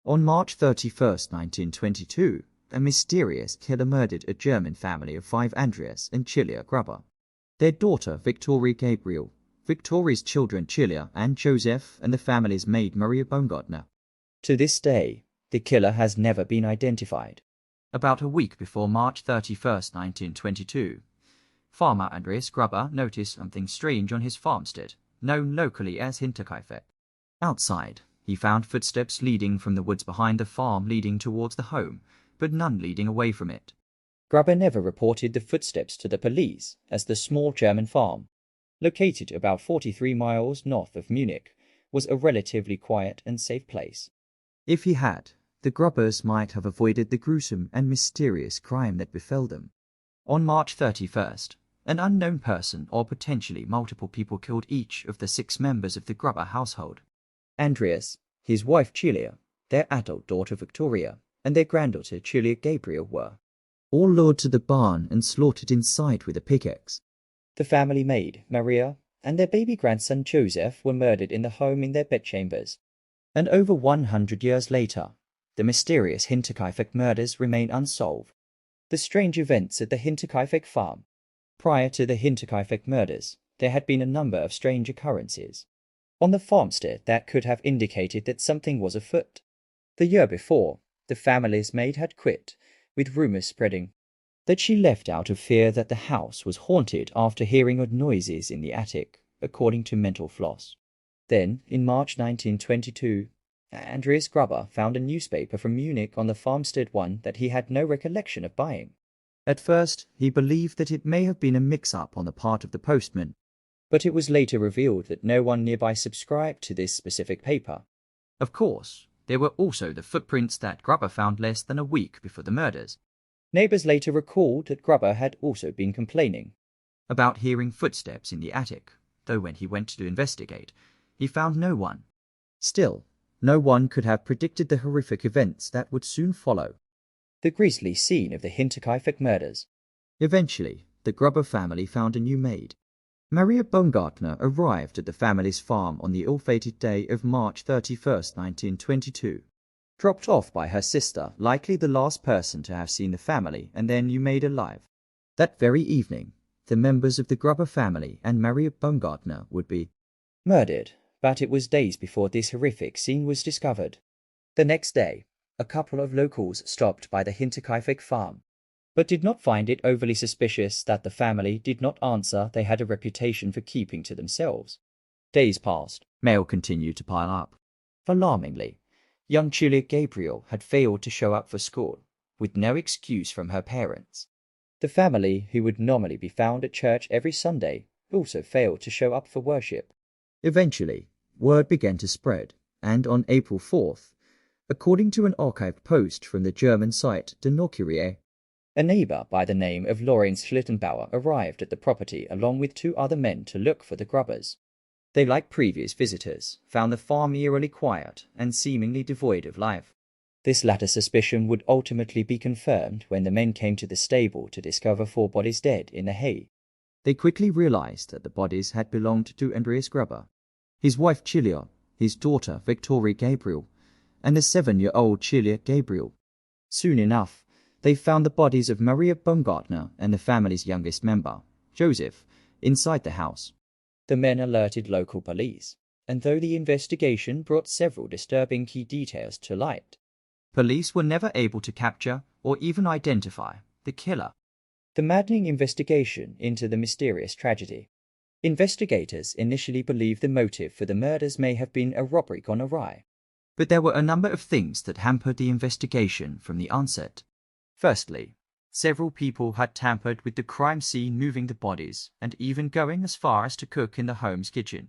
On March 31st, 1922, a mysterious killer murdered a German family of 5, Andreas and Cilia Gruber. Their daughter, Victoria Gabriel, Victoria's children Cilia and Joseph, and the family's maid Maria Baumgartner. To this day, the killer has never been identified. About a week before March 31st, 1922, farmer Andreas Gruber noticed something strange on his farmstead, known locally as Hinterkaifeck. Outside, he found footsteps leading from the woods behind the farm leading towards the home, but none leading away from it. Gruber never reported the footsteps to the police, as the small German farm, located about 43 miles north of Munich, was a relatively quiet and safe place. If he had, the Grubers might have avoided the gruesome and mysterious crime that befell them. On March 31st, an unknown person or potentially multiple people killed each of the 6 members of the Gruber household. Andreas, his wife Cilia, their adult daughter Victoria, and their granddaughter Cilia Gabriel were all lured to the barn and slaughtered inside with a pickaxe. The family maid, Maria, and their baby grandson Joseph were murdered in the home in their bedchambers. And over 100 years later, the mysterious Hinterkaifeck murders remain unsolved. The strange events at the Hinterkaifeck farm. Prior to the Hinterkaifeck murders, there had been a number of strange occurrences on the farmstead that could have indicated that something was afoot. The year before, the family's maid had quit, with rumors spreading that she left out of fear that the house was haunted after hearing odd noises in the attic, according to Mental Floss. Then, in March 1922, Andreas Gruber found a newspaper from Munich on the farmstead, one that he had no recollection of buying. At first, he believed that it may have been a mix-up on the part of the postman, but it was later revealed that no one nearby subscribed to this specific paper. Of course, there were also the footprints that Gruber found less than a week before the murders. Neighbors later recalled that Gruber had also been complaining about hearing footsteps in the attic, though when he went to investigate, he found no one. Still, no one could have predicted the horrific events that would soon follow. The grisly scene of the Hinterkaifeck murders. Eventually, the Gruber family found a new maid. Maria Baumgartner arrived at the family's farm on the ill-fated day of March 31st, 1922. Dropped off by her sister, likely the last person to have seen the family and their new maid alive. That very evening, the members of the Gruber family and Maria Baumgartner would be murdered, but it was days before this horrific scene was discovered. The next day, a couple of locals stopped by the Hinterkaifeck farm, but did not find it overly suspicious that the family did not answer they had a reputation for keeping to themselves. Days passed. Mail continued to pile up. Alarmingly, young Cilia Gabriel had failed to show up for school, with no excuse from her parents. The family, who would normally be found at church every Sunday, also failed to show up for worship. Eventually, word began to spread, and on April 4th, according to an archived post from the German site Der Neugieriger, a neighbor by the name of Lorenz Schlittenbauer arrived at the property along with 2 other men to look for the Grubers. They, like previous visitors, found the farm eerily quiet and seemingly devoid of life. This latter suspicion would ultimately be confirmed when the men came to the stable to discover 4 bodies dead in the hay. They quickly realized that the bodies had belonged to Andreas Gruber, his wife Cilia, his daughter Victoria Gabriel, and the 7-year-old Cilia Gabriel. Soon enough, they found the bodies of Maria Baumgartner and the family's youngest member, Joseph, inside the house. The men alerted local police, and though the investigation brought several disturbing key details to light, police were never able to capture or even identify the killer. The maddening investigation into the mysterious tragedy. Investigators initially believed the motive for the murders may have been a robbery gone awry, but there were a number of things that hampered the investigation from the onset. Firstly, several people had tampered with the crime scene, moving the bodies and even going as far as to cook in the home's kitchen.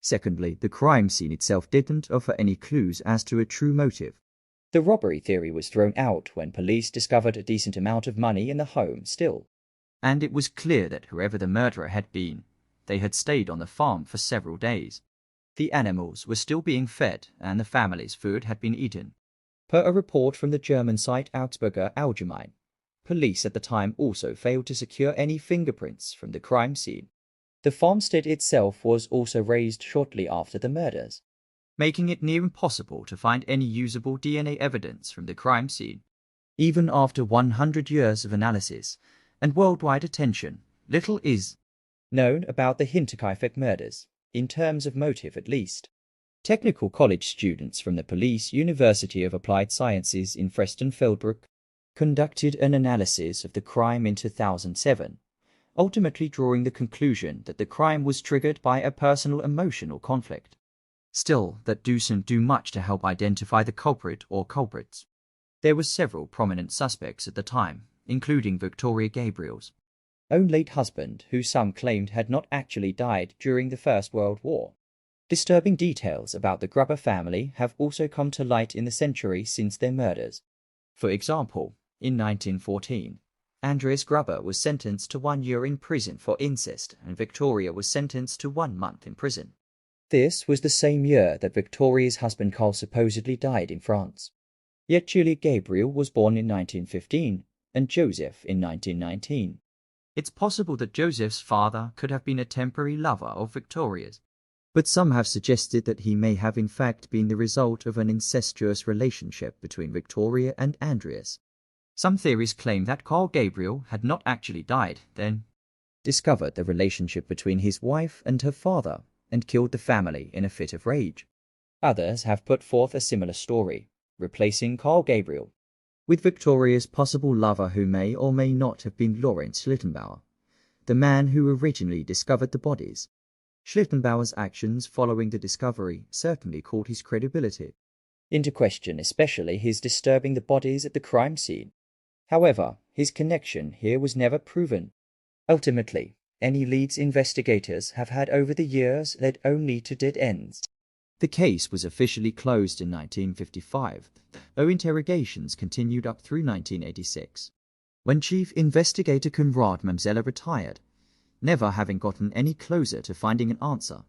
Secondly, the crime scene itself didn't offer any clues as to a true motive. The robbery theory was thrown out when police discovered a decent amount of money in the home still, and it was clear that whoever the murderer had been, they had stayed on the farm for several days. The animals were still being fed and the family's food had been eaten. Per a report from the German site Augsburger Allgemein, police at the time also failed to secure any fingerprints from the crime scene. The farmstead itself was also razed shortly after the murders. making it near impossible to find any usable DNA evidence from the crime scene. Even after 100 years of analysis and worldwide attention, little is known about the Hinterkaifeck murders, in terms of motive at least. Technical college students from the Police University of Applied Sciences in Freston-Feldbruck conducted an analysis of the crime in 2007, ultimately drawing the conclusion that the crime was triggered by a personal emotional conflict. Still, that doesn't do much to help identify the culprit or culprits. There were several prominent suspects at the time, including Victoria Gabriel's own late husband, who some claimed had not actually died during the First World War. Disturbing details about the Gruber family have also come to light in the century since their murders. For example, in 1914, Andreas Gruber was sentenced to 1 year in prison for incest, and Victoria was sentenced to 1 month in prison. This was the same year that Victoria's husband Carl supposedly died in France. Yet Julia Gabriel was born in 1915 and Joseph in 1919. It's possible that Joseph's father could have been a temporary lover of Victoria's, but some have suggested that he may have in fact been the result of an incestuous relationship between Victoria and Andreas. Some theories claim that Carl Gabriel had not actually died, then discovered the relationship between his wife and her father and killed the family in a fit of rage. Others have put forth a similar story, replacing Carl Gabriel with Victoria's possible lover, who may or may not have been Lawrence Schlittenbauer, the man who originally discovered the bodies. Schlittenbauer's actions following the discovery certainly called his credibility into question, especially his disturbing the bodies at the crime scene. However, his connection here was never proven. Ultimately, any leads investigators have had over the years led only to dead ends. The case was officially closed in 1955, though interrogations continued up through 1986, when Chief Investigator Konrad Mamsella retired, never having gotten any closer to finding an answer.